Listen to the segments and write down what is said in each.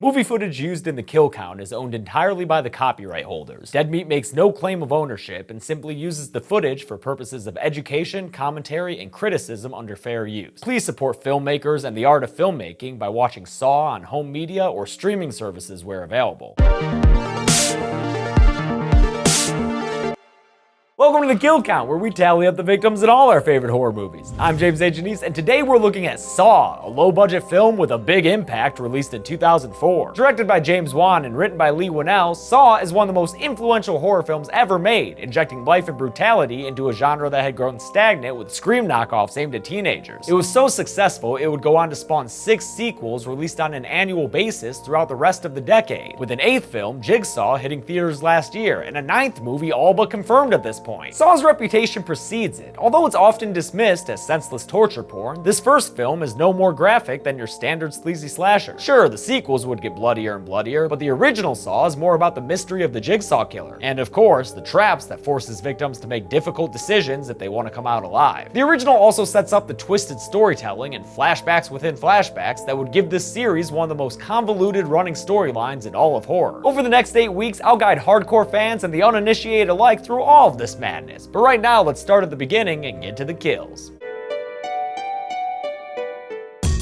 Movie footage used in the kill count is owned entirely by the copyright holders. Dead Meat makes no claim of ownership and simply uses the footage for purposes of education, commentary, and criticism under fair use. Please support filmmakers and the art of filmmaking by watching Saw on home media or streaming services where available. Welcome to The Kill Count, where we tally up the victims in all our favorite horror movies. I'm James A. Janice, and today we're looking at Saw, a low-budget film with a big impact released in 2004. Directed by James Wan and written by Leigh Whannell, Saw is one of the most influential horror films ever made, injecting life and brutality into a genre that had grown stagnant with Scream knockoffs aimed at teenagers. It was so successful, it would go on to spawn 6 sequels released on an annual basis throughout the rest of the decade, with an 8th film, Jigsaw, hitting theaters last year, and a 9th movie all but confirmed at this point. Saw's reputation precedes it. Although it's often dismissed as senseless torture porn, this first film is no more graphic than your standard sleazy slasher. Sure, the sequels would get bloodier and bloodier, but the original Saw is more about the mystery of the Jigsaw killer, and of course, the traps that force his victims to make difficult decisions if they want to come out alive. The original also sets up the twisted storytelling and flashbacks within flashbacks that would give this series one of the most convoluted running storylines in all of horror. Over the next 8 weeks, I'll guide hardcore fans and the uninitiated alike through all of this madness. But right now, let's start at the beginning and get to the kills.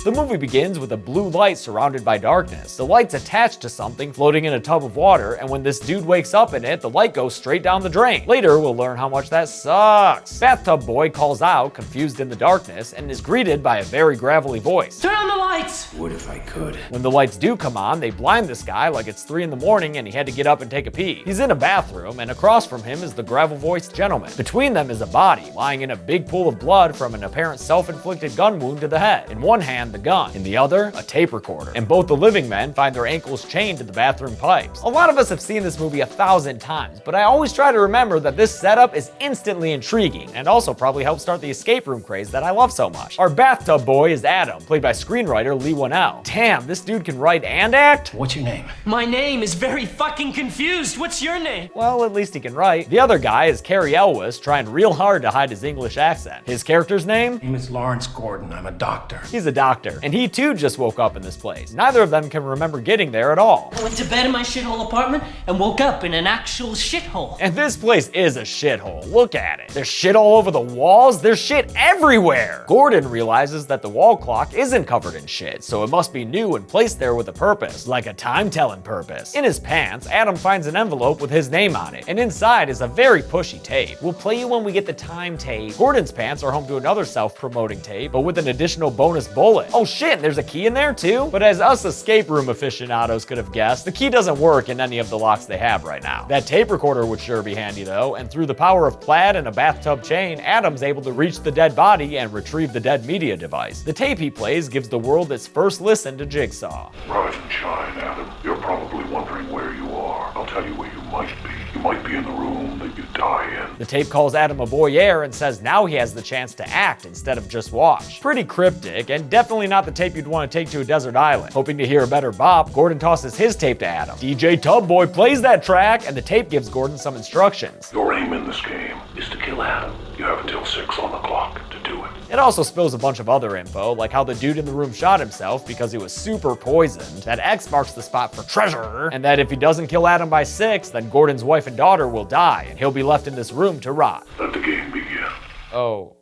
The movie begins with a blue light surrounded by darkness. The light's attached to something floating in a tub of water, and when this dude wakes up in it, the light goes straight down the drain. Later, we'll learn how much that sucks. Bathtub Boy calls out, confused in the darkness, and is greeted by a very gravelly voice. Turn on the lights! Would if I could. When the lights do come on, they blind this guy like it's 3 in the morning and he had to get up and take a pee. He's in a bathroom, and across from him is the gravel-voiced gentleman. Between them is a body, lying in a big pool of blood from an apparent self-inflicted gun wound to the head. In one hand, the gun. In the other, a tape recorder. And both the living men find their ankles chained to the bathroom pipes. A lot of us have seen this movie 1,000 times, but I always try to remember that this setup is instantly intriguing, and also probably helped start the escape room craze that I love so much. Our bathtub boy is Adam, played by screenwriter Leigh Whannell. Damn, this dude can write and act? What's your name? My name is very fucking confused. What's your name? Well, at least he can write. The other guy is Cary Elwes, trying real hard to hide his English accent. His character's name? My name is Lawrence Gordon. I'm a doctor. He's a doctor, and he too just woke up in this place. Neither of them can remember getting there at all. I went to bed in my shithole apartment and woke up in an actual shithole. And this place is a shithole. Look at it. There's shit all over the walls. There's shit everywhere. Gordon realizes that the wall clock isn't covered in shit, so it must be new and placed there with a purpose, like a time-telling purpose. In his pants, Adam finds an envelope with his name on it, and inside is a very pushy tape. We'll play you when we get the time tape. Gordon's pants are home to another self-promoting tape, but with an additional bonus bullet. Oh shit, there's a key in there too? But as us escape room aficionados could have guessed, the key doesn't work in any of the locks they have right now. That tape recorder would sure be handy though, and through the power of plaid and a bathtub chain, Adam's able to reach the dead body and retrieve the dead media device. The tape he plays gives the world its first listen to Jigsaw. Rise and shine, Adam. You're probably wondering where you are. I'll tell you where you might be. You might be in the room that you die in. The tape calls Adam a voyeur and says now he has the chance to act instead of just watch. Pretty cryptic, and definitely not the tape you'd want to take to a desert island. Hoping to hear a better bop, Gordon tosses his tape to Adam. DJ Tubboy plays that track, and the tape gives Gordon some instructions. Your aim in this game is to kill Adam. You have until 6 on the clock to do it. It also spills a bunch of other info, like how the dude in the room shot himself because he was super poisoned, that X marks the spot for treasure, and that if he doesn't kill Adam by 6, then Gordon's wife and daughter will die, and he'll be left in this room to rot. Let the game begin. Oh.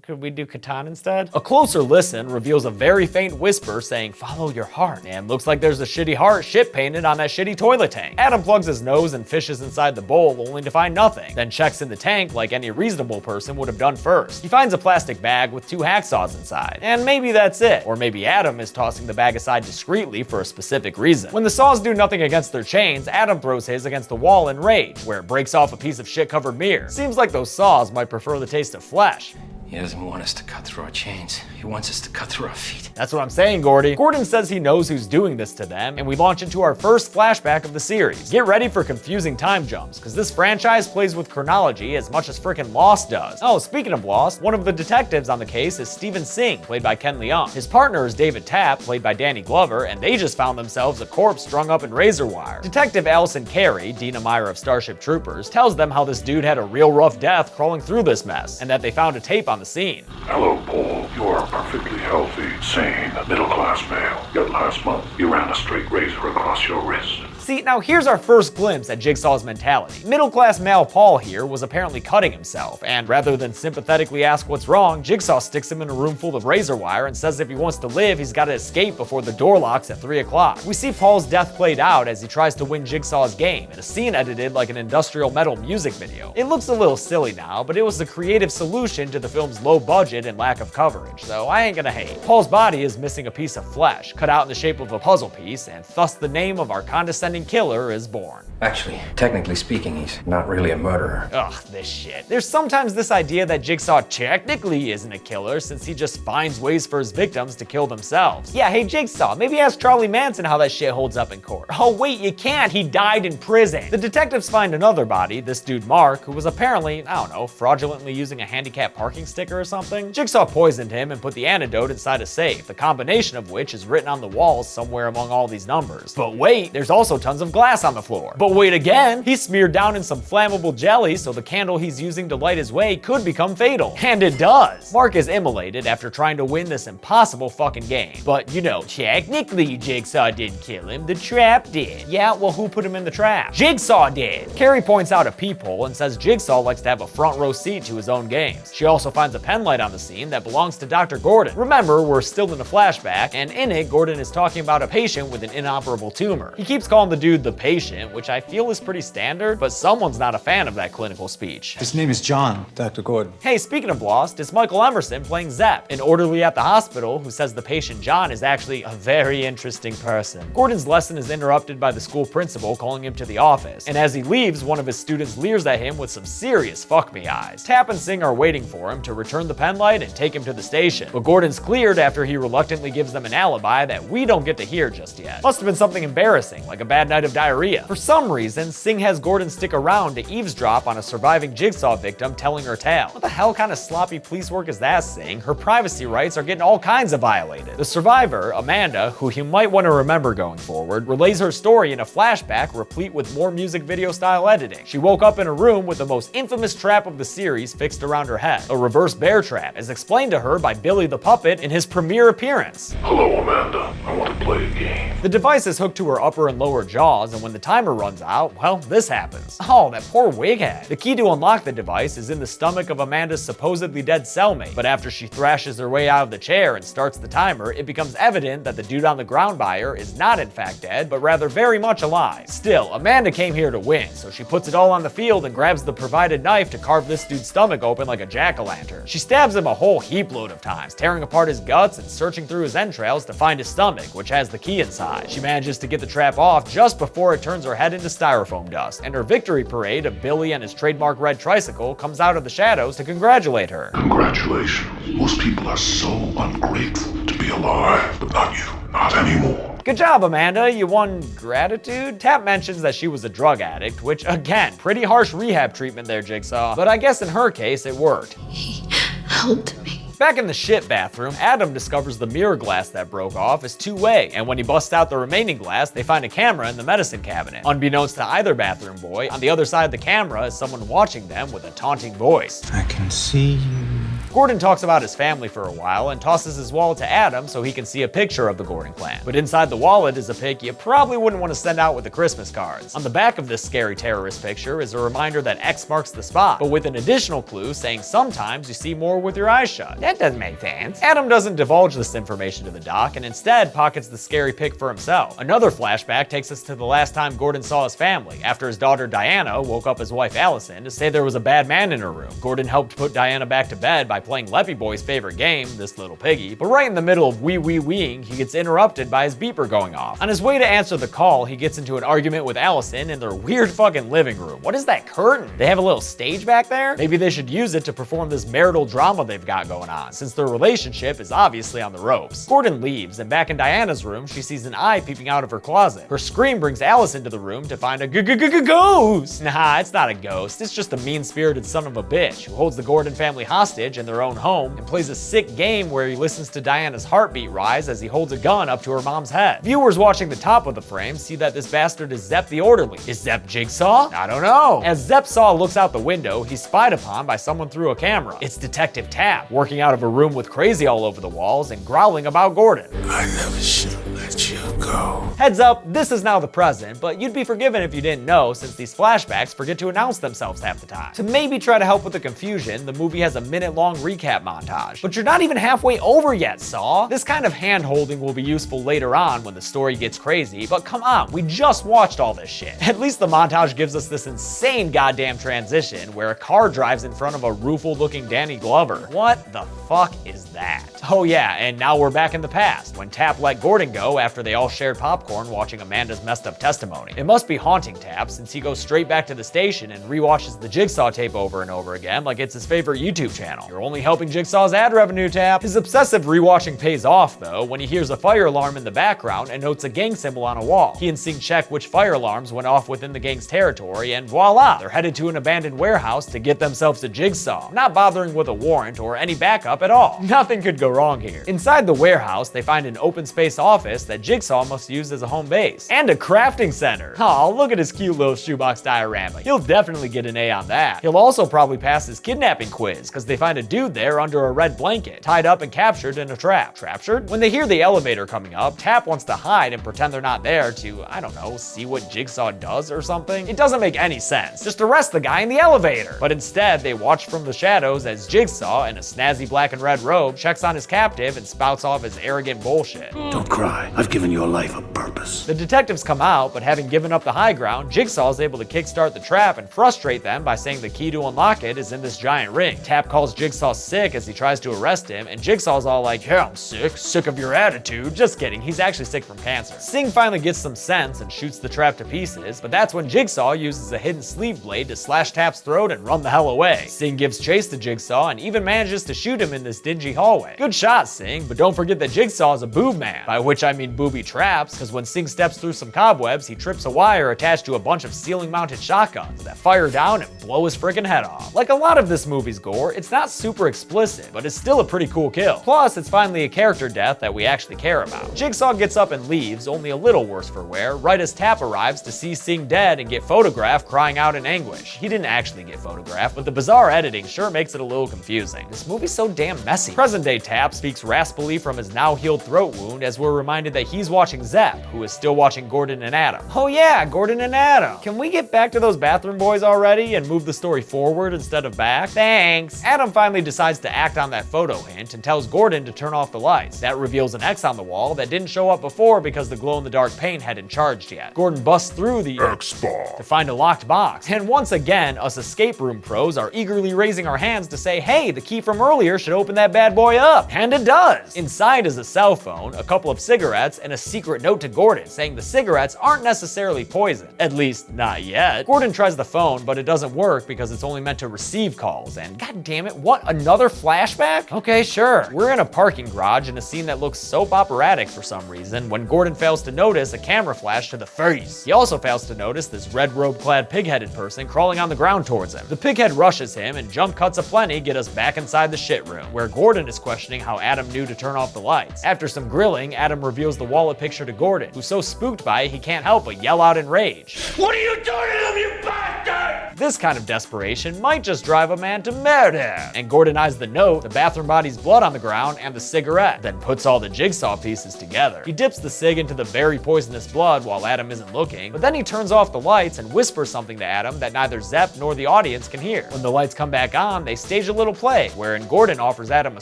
Could we do Catan instead? A closer listen reveals a very faint whisper saying, "Follow your heart," and looks like there's a shitty heart shit painted on that shitty toilet tank. Adam plugs his nose and fishes inside the bowl only to find nothing, then checks in the tank like any reasonable person would have done first. He finds a plastic bag with 2 hacksaws inside, and maybe that's it. Or maybe Adam is tossing the bag aside discreetly for a specific reason. When the saws do nothing against their chains, Adam throws his against the wall in rage, where it breaks off a piece of shit-covered mirror. Seems like those saws might prefer the taste of flesh. He doesn't want us to cut through our chains. He wants us to cut through our feet. That's what I'm saying, Gordy. Gordon says he knows who's doing this to them, and we launch into our first flashback of the series. Get ready for confusing time jumps, because this franchise plays with chronology as much as frickin' Lost does. Oh, speaking of Lost, one of the detectives on the case is Stephen Singh, played by Ken Leung. His partner is David Tapp, played by Danny Glover, and they just found themselves a corpse strung up in razor wire. Detective Allison Carey, Dina Meyer of Starship Troopers, tells them how this dude had a real rough death crawling through this mess, and that they found a tape on the the scene. Hello, Paul. You are a perfectly healthy, sane, middle-class male. Yet last month, you ran a straight razor across your wrist. See, now here's our first glimpse at Jigsaw's mentality. Middle-class male Paul here was apparently cutting himself, and rather than sympathetically ask what's wrong, Jigsaw sticks him in a room full of razor wire and says if he wants to live, he's gotta escape before the door locks at 3 o'clock. We see Paul's death played out as he tries to win Jigsaw's game, in a scene edited like an industrial metal music video. It looks a little silly now, but it was the creative solution to the film's low budget and lack of coverage, so I ain't gonna hate. Paul's body is missing a piece of flesh, cut out in the shape of a puzzle piece, and thus the name of our condescending killer is born. Actually, technically speaking, he's not really a murderer. Ugh, this shit. There's sometimes this idea that Jigsaw technically isn't a killer since he just finds ways for his victims to kill themselves. Yeah, hey Jigsaw, maybe ask Charlie Manson how that shit holds up in court. Oh wait, you can't, he died in prison. The detectives find another body, this dude Mark, who was apparently, I don't know, fraudulently using a handicapped parking sticker or something. Jigsaw poisoned him and put the antidote inside a safe, the combination of which is written on the walls somewhere among all these numbers. But wait, there's also tons of glass on the floor. But wait again, he's smeared down in some flammable jelly so the candle he's using to light his way could become fatal. And it does! Mark is immolated after trying to win this impossible fucking game. But you know, technically Jigsaw didn't kill him, the trap did. Yeah, well who put him in the trap? Jigsaw did! Carrie points out a peephole and says Jigsaw likes to have a front row seat to his own games. She also finds a pen light on the scene that belongs to Dr. Gordon. Remember, we're still in a flashback, and in it, Gordon is talking about a patient with an inoperable tumor. He keeps calling the dude the patient, which I feel is pretty standard, but someone's not a fan of that clinical speech. His name is John, Dr. Gordon. Hey, speaking of Lost, it's Michael Emerson playing Zepp, an orderly at the hospital who says the patient John is actually a very interesting person. Gordon's lesson is interrupted by the school principal calling him to the office, and as he leaves, one of his students leers at him with some serious fuck me eyes. Tap and Sing are waiting for him to return the pen light and take him to the station, but Gordon's cleared after he reluctantly gives them an alibi that we don't get to hear just yet. Must have been something embarrassing, like a bad night of diarrhea. For some reason, Sing has Gordon stick around to eavesdrop on a surviving Jigsaw victim telling her tale. What the hell kind of sloppy police work is that, Sing? Her privacy rights are getting all kinds of violated. The survivor, Amanda, who you might want to remember going forward, relays her story in a flashback replete with more music video style editing. She woke up in a room with the most infamous trap of the series fixed around her head, a reverse bear trap, as explained to her by Billy the Puppet in his premiere appearance. Hello, Amanda. I want to play a game. The device is hooked to her upper and lower jaws, and when the timer runs out, well, this happens. Oh, that poor wig head. The key to unlock the device is in the stomach of Amanda's supposedly dead cellmate, but after she thrashes her way out of the chair and starts the timer, it becomes evident that the dude on the ground by her is not in fact dead, but rather very much alive. Still, Amanda came here to win, so she puts it all on the field and grabs the provided knife to carve this dude's stomach open like a jack-o'-lantern. She stabs him a whole heap load of times, tearing apart his guts and searching through his entrails to find his stomach, which has the key inside. She manages to get the trap off just before it turns her head into styrofoam dust, and her victory parade of Billy and his trademark red tricycle comes out of the shadows to congratulate her. Congratulations. Most people are so ungrateful to be alive, but not you. Not anymore. Good job, Amanda. You won gratitude? Tap mentions that she was a drug addict, which, again, pretty harsh rehab treatment there, Jigsaw. But I guess in her case, it worked. He helped me. Back in the shit bathroom, Adam discovers the mirror glass that broke off is two-way, and when he busts out the remaining glass, they find a camera in the medicine cabinet. Unbeknownst to either bathroom boy, on the other side of the camera is someone watching them with a taunting voice. I can see you. Gordon talks about his family for a while and tosses his wallet to Adam so he can see a picture of the Gordon clan. But inside the wallet is a pic you probably wouldn't want to send out with the Christmas cards. On the back of this scary terrorist picture is a reminder that X marks the spot, but with an additional clue saying sometimes you see more with your eyes shut. That doesn't make sense. Adam doesn't divulge this information to the doc and instead pockets the scary pic for himself. Another flashback takes us to the last time Gordon saw his family, after his daughter Diana woke up his wife Allison to say there was a bad man in her room. Gordon helped put Diana back to bed by playing Leppy Boy's favorite game, this little piggy, but right in the middle of weeing, he gets interrupted by his beeper going off. On his way to answer the call, he gets into an argument with Allison in their weird fucking living room. What is that curtain? They have a little stage back there? Maybe they should use it to perform this marital drama they've got going on, since their relationship is obviously on the ropes. Gordon leaves, and back in Diana's room, she sees an eye peeping out of her closet. Her scream brings Allison to the room to find a ghost. Nah, it's not a ghost. It's just a mean-spirited son of a bitch who holds the Gordon family hostage, and they're their own home and plays a sick game where he listens to Diana's heartbeat rise as he holds a gun up to her mom's head. Viewers watching the top of the frame see that this bastard is Zepp the orderly. Is Zepp Jigsaw? I don't know. As Zepp Saw looks out the window, he's spied upon by someone through a camera. It's Detective Tapp, working out of a room with crazy all over the walls and growling about Gordon. I never should have let you go. Heads up, this is now the present, but you'd be forgiven if you didn't know, since these flashbacks forget to announce themselves half the time. To maybe try to help with the confusion, the movie has a minute-long recap montage. But you're not even halfway over yet, Saw. This kind of hand-holding will be useful later on when the story gets crazy, but come on, we just watched all this shit. At least the montage gives us this insane goddamn transition where a car drives in front of a rueful-looking Danny Glover. What the fuck is that? Oh yeah, and now we're back in the past, when Tapp let Gordon go after they all shared popcorn watching Amanda's messed up testimony. It must be haunting Tapp, since he goes straight back to the station and rewatches the Jigsaw tape over and over again like it's his favorite YouTube channel. You're only helping Jigsaw's ad revenue, Tapp. His obsessive rewatching pays off though, when he hears a fire alarm in the background and notes a gang symbol on a wall. He and Sing check which fire alarms went off within the gang's territory, and voila, they're headed to an abandoned warehouse to get themselves a Jigsaw, not bothering with a warrant or any backup at all. Nothing could go wrong here. Inside the warehouse, they find an open space office that Jigsaw must use as a home base, and a crafting center. Aw, look at his cute little shoebox diorama. He'll definitely get an A on that. He'll also probably pass his kidnapping quiz, because they find a dude there under a red blanket, tied up and captured in a trap. Traptured? When they hear the elevator coming up, Tapp wants to hide and pretend they're not there to, I don't know, see what Jigsaw does or something. It doesn't make any sense. Just arrest the guy in the elevator. But instead, they watch from the shadows as Jigsaw, in a snazzy black and red robe, checks on his captive and spouts off his arrogant bullshit. Don't cry. I've given your life a purpose. The detectives come out, but having given up the high ground, Jigsaw is able to kickstart the trap and frustrate them by saying the key to unlock it is in this giant ring. Tapp calls Jigsaw sick as he tries to arrest him, and Jigsaw's all like, yeah, I'm sick of your attitude. Just kidding, he's actually sick from cancer. Sing finally gets some sense and shoots the trap to pieces, but that's when Jigsaw uses a hidden sleeve blade to slash Tapp's throat and run the hell away. Sing gives chase to Jigsaw and even manages to shoot him in this dingy hallway. Good shot, Sing, but don't forget that Jigsaw is a boob man, by which I mean booby traps, because when Sing steps through some cobwebs, he trips a wire attached to a bunch of ceiling-mounted shotguns that fire down and blow his freaking head off. Like a lot of this movie's gore, it's not super explicit, but it's still a pretty cool kill. Plus, it's finally a character death that we actually care about. Jigsaw gets up and leaves, only a little worse for wear, right as Tapp arrives to see Sing dead and get photographed crying out in anguish. He didn't actually get photographed, but the bizarre editing sure makes it a little confusing. This movie's so damn messy. Present-day Tapp speaks raspily from his now-healed throat wound as we're reminded that he's watching Zepp, who is still watching Gordon and Adam. Oh yeah, Gordon and Adam. Can we get back to those bathroom boys already and move the story forward instead of back? Thanks. Adam finally decides to act on that photo hint and tells Gordon to turn off the lights. That reveals an X on the wall that didn't show up before because the glow-in-the-dark paint hadn't charged yet. Gordon busts through the X-bar to find a locked box, and once again, us escape room pros are eagerly raising our hands to say, hey, the key from earlier should open that bad boy up. And it does. Inside is a cell phone, a couple of cigarettes, and a secret note to Gordon saying the cigarettes aren't necessarily poison. At least, not yet. Gordon tries the phone, but it doesn't work because it's only meant to receive calls, and god damn it, what, another flashback? Okay, sure. We're in a parking garage in a scene that looks soap operatic for some reason when Gordon fails to notice a camera flash to the face. He also fails to notice this red robe-clad pig-headed person crawling on the ground towards him. The pighead rushes him, and jump cuts aplenty get us back inside the shit room, where Gordon is questioning how Adam knew to turn off the lights. After some grilling, Adam reveals the wallet picture to Gordon, who's so spooked by it he can't help but yell out in rage. What are you doing to them, you bastard? This kind of desperation might just drive a man to murder. And Gordon eyes the note, the bathroom body's blood on the ground, and the cigarette, then puts all the jigsaw pieces together. He dips the cig into the very poisonous blood while Adam isn't looking, but then he turns off the lights and whispers something to Adam that neither Zepp nor the audience can hear. When the lights come back on, they stage a little play, wherein Gordon offers Adam a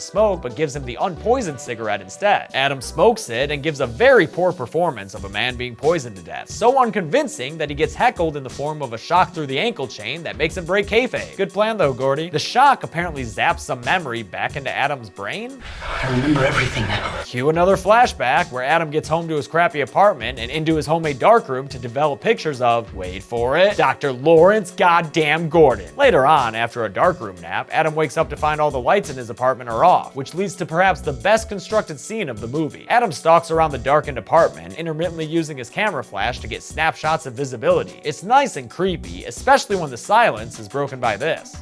smoke but gives him the unpoisoned cigarette instead. Adam smokes it and gives a very poor performance of a man being poisoned to death. So unconvincing that he gets heckled in the form of a shock through the ankle chain that makes him break kayfabe. Good plan though, Gordy. The shock apparently zaps some memory back into Adam's brain. I remember everything now. Cue another flashback where Adam gets home to his crappy apartment and into his homemade darkroom to develop pictures of, wait for it, Dr. Lawrence goddamn Gordon. Later on, after a darkroom nap, Adam wakes up to find all the lights in his apartment are off, which leads to perhaps the best constructed scene of the movie. Adam stalks around the darkened apartment, intermittently using his camera flash to get snapshots of visibility. It's nice and creepy, especially when the silence is broken by this.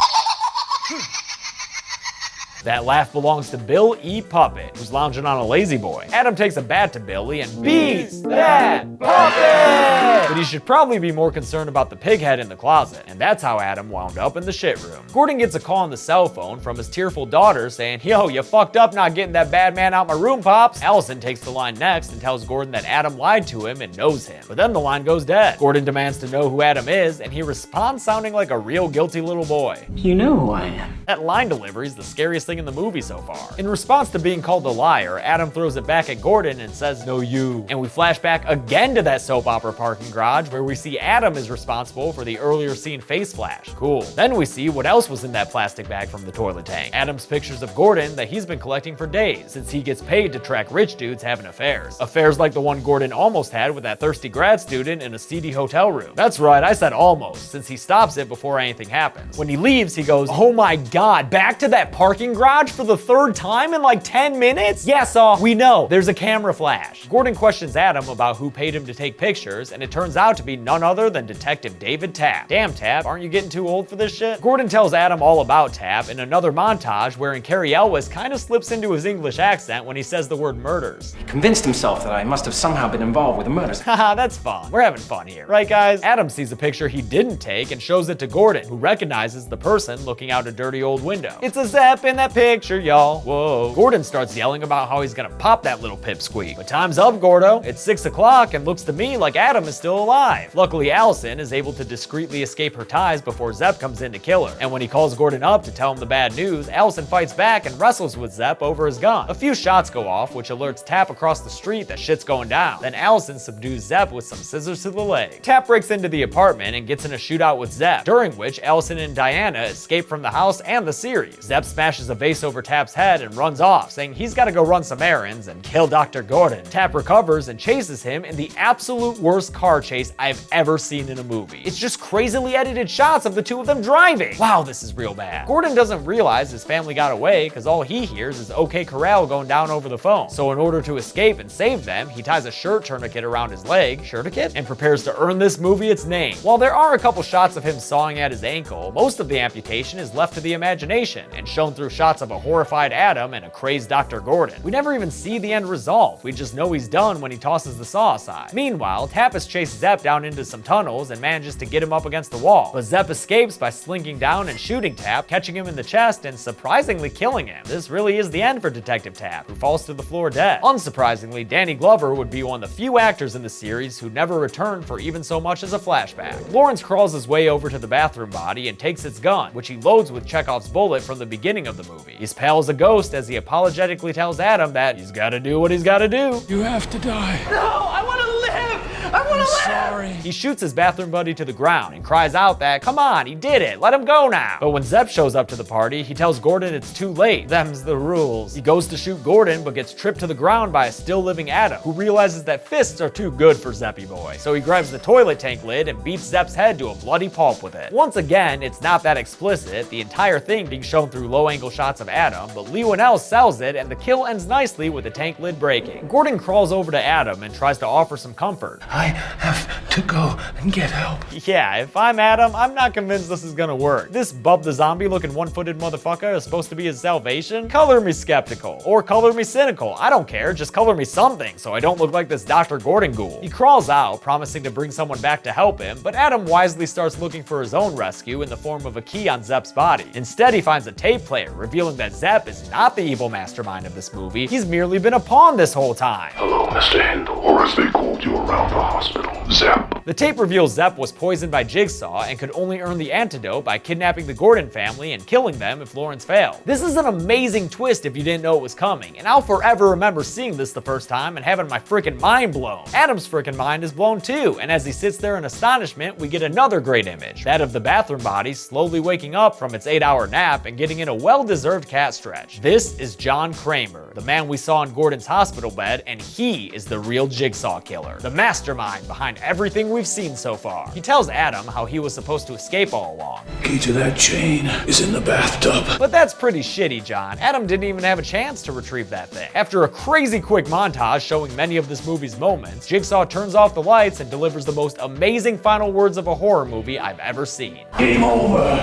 That laugh belongs to Bill E. Puppet, who's lounging on a lazy boy. Adam takes a bat to Billy and beats that puppet! But he should probably be more concerned about the pig head in the closet, and that's how Adam wound up in the shit room. Gordon gets a call on the cell phone from his tearful daughter saying, "Yo, you fucked up not getting that bad man out my room, Pops." Allison takes the line next and tells Gordon that Adam lied to him and knows him. But then the line goes dead. Gordon demands to know who Adam is, and he responds sounding like a real guilty little boy. You know who I am. That line delivery is the scariest thing in the movie so far. In response to being called a liar, Adam throws it back at Gordon and says, "No, you." And we flash back again to that soap opera parking garage where we see Adam is responsible for the earlier seen face flash. Cool. Then we see what else was in that plastic bag from the toilet tank. Adam's pictures of Gordon that he's been collecting for days, since he gets paid to track rich dudes having affairs. Affairs like the one Gordon almost had with that thirsty grad student in a seedy hotel room. That's right, I said almost, since he stops it before anything happens. When he leaves, he goes, "Oh my god, back to that parking garage for the third time in like 10 minutes? Yeah, Saw, we know, there's a camera flash." Gordon questions Adam about who paid him to take pictures, and it turns out to be none other than Detective David Tapp. Damn, Tapp, aren't you getting too old for this shit? Gordon tells Adam all about Tapp in another montage wherein Cary Elwes kind of slips into his English accent when he says the word murders. He convinced himself that I must have somehow been involved with the murders. Haha, that's fun. We're having fun here. Right, guys? Adam sees a picture he didn't take and shows it to Gordon, who recognizes the person looking out a dirty old window. "It's a Zepp in that picture, y'all." Whoa. Gordon starts yelling about how he's gonna pop that little pipsqueak. But time's up, Gordo. It's 6 o'clock and looks to me like Adam is still alive. Luckily, Allison is able to discreetly escape her ties before Zepp comes in to kill her. And when he calls Gordon up to tell him the bad news, Allison fights back and wrestles with Zepp over his gun. A few shots go off, which alerts Tapp across the street that shit's going down. Then Allison subdues Zepp with some scissors to the leg. Tapp breaks into the apartment and gets in a shootout with Zepp, during which Allison and Diana escape from the house and the series. Zepp smashes a vase over Tapp's head and runs off, saying he's gotta go run some errands and kill Dr. Gordon. Tapp recovers and chases him in the absolute worst car chase I've ever seen in a movie. It's just crazily edited shots of the two of them driving. Wow, this is real bad. Gordon doesn't realize his family got away because all he hears is OK Corral going down over the phone. So in order to escape and save them, he ties a shirt tourniquet around his leg, shirtiquet, and prepares to earn this movie its name. While there are a couple shots of him sawing at his ankle, most of the amputation is left to the imagination and shown through shots of a horrified Adam and a crazed Dr. Gordon. We never even see the end result. We just know he's done when he tosses the saw aside. Meanwhile, Tapp has chased Zepp down into some tunnels and manages to get him up against the wall. But Zepp escapes by slinking down and shooting Tapp, catching him in the chest and surprisingly killing him. This really is the end for Detective Tapp, who falls to the floor dead. Unsurprisingly, Danny Glover would be one of the few actors in the series who never returned for even so much as a flashback. Lawrence crawls his way over to the bathroom body and takes its gun, which he loads with Chekhov's bullet from the beginning of the movie. He's pale as a ghost as he apologetically tells Adam that he's gotta do what he's gotta do. You have to die. No, I want to live! I want to live! Sorry. He shoots his bathroom buddy to the ground and cries out that, come on, he did it, let him go now. But when Zepp shows up to the party, he tells Gordon it's too late. Them's the rules. He goes to shoot Gordon, but gets tripped to the ground by a still living Adam, who realizes that fists are too good for Zeppy boy. So he grabs the toilet tank lid and beats Zepp's head to a bloody pulp with it. Once again, it's not that explicit, the entire thing being shown through low angle shots of Adam, but Lee Winnell sells it and the kill ends nicely with the tank lid breaking. Gordon crawls over to Adam and tries to offer some comfort. I have to go and get help. Yeah, if I'm Adam, I'm not convinced this is gonna work. This Bub the Zombie looking one-footed motherfucker is supposed to be his salvation? Color me skeptical, or color me cynical, I don't care, just color me something so I don't look like this Dr. Gordon ghoul. He crawls out, promising to bring someone back to help him, but Adam wisely starts looking for his own rescue in the form of a key on Zepp's body. Instead, he finds a tape player, revealing that Zepp is not the evil mastermind of this movie, he's merely been a pawn this whole time. Hello, Mr. Hindle, or as they called you around the hospital, Zepp. The tape reveals Zepp was poisoned by Jigsaw and could only earn the antidote by kidnapping the Gordon family and killing them if Lawrence failed. This is an amazing twist if you didn't know it was coming, and I'll forever remember seeing this the first time and having my freaking mind blown. Adam's freaking mind is blown too, and as he sits there in astonishment, we get another great image, that of the bathroom body slowly waking up from its 8-hour nap and getting in a well-deserved cat stretch. This is John Kramer, the man we saw in Gordon's hospital bed, and he is the real Jigsaw killer, the mastermind behind everything we've seen so far. He tells Adam how he was supposed to escape all along. Key to that chain is in the bathtub. But that's pretty shitty, John. Adam didn't even have a chance to retrieve that thing. After a crazy quick montage showing many of this movie's moments, Jigsaw turns off the lights and delivers the most amazing final words of a horror movie I've ever seen. Game over.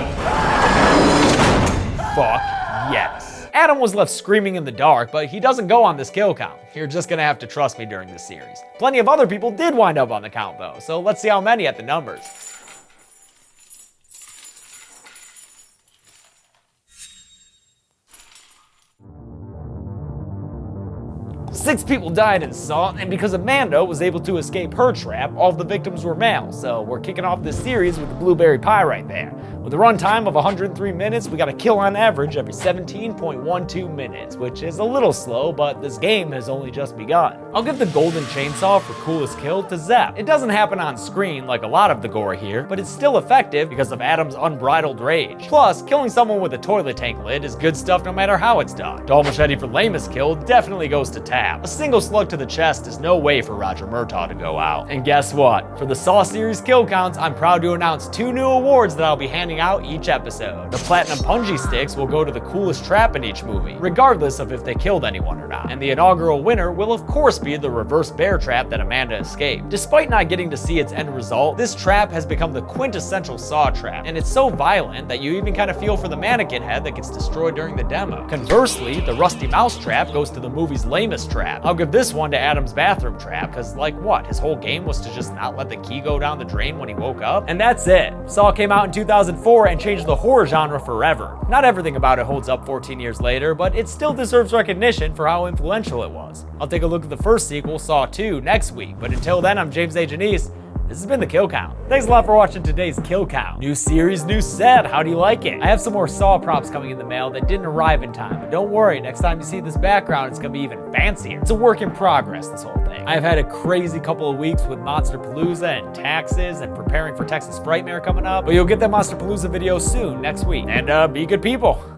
Fuck yes. Adam was left screaming in the dark, but he doesn't go on this kill count. You're just gonna have to trust me during this series. Plenty of other people did wind up on the count though, so let's see how many at the numbers. 6 people died in Saw, and because Amanda was able to escape her trap, all of the victims were male, so we're kicking off this series with the blueberry pie right there. With a runtime of 103 minutes, we got a kill on average every 17.12 minutes, which is a little slow, but this game has only just begun. I'll give the golden chainsaw for coolest kill to Zep. It doesn't happen on screen like a lot of the gore here, but it's still effective because of Adam's unbridled rage. Plus, killing someone with a toilet tank lid is good stuff no matter how it's done. Doll Machete for lamest kill definitely goes to Tab. A single slug to the chest is no way for Roger Murtaugh to go out. And guess what? For the Saw series kill counts, I'm proud to announce 2 new awards that I'll be handing out each episode. The Platinum Punji Sticks will go to the coolest trap in each movie, regardless of if they killed anyone or not. And the inaugural winner will of course be the reverse bear trap that Amanda escaped. Despite not getting to see its end result, this trap has become the quintessential Saw trap, and it's so violent that you even kind of feel for the mannequin head that gets destroyed during the demo. Conversely, the Rusty Mouse trap goes to the movie's lamest trap. I'll give this one to Adam's bathroom trap, cause like what, his whole game was to just not let the key go down the drain when he woke up? And that's it. Saw came out in 2004 and changed the horror genre forever. Not everything about it holds up 14 years later, but it still deserves recognition for how influential it was. I'll take a look at the first sequel, Saw 2, next week, but until then, I'm James A. Janice. This has been the Kill Count. Thanks a lot for watching today's Kill Count. New series, new set. How do you like it? I have some more Saw props coming in the mail that didn't arrive in time, but don't worry, next time you see this background, it's gonna be even fancier. It's a work in progress, this whole thing. I've had a crazy couple of weeks with Monsterpalooza and taxes and preparing for Texas Frightmare coming up, but you'll get that Monsterpalooza video soon, next week. And be good people.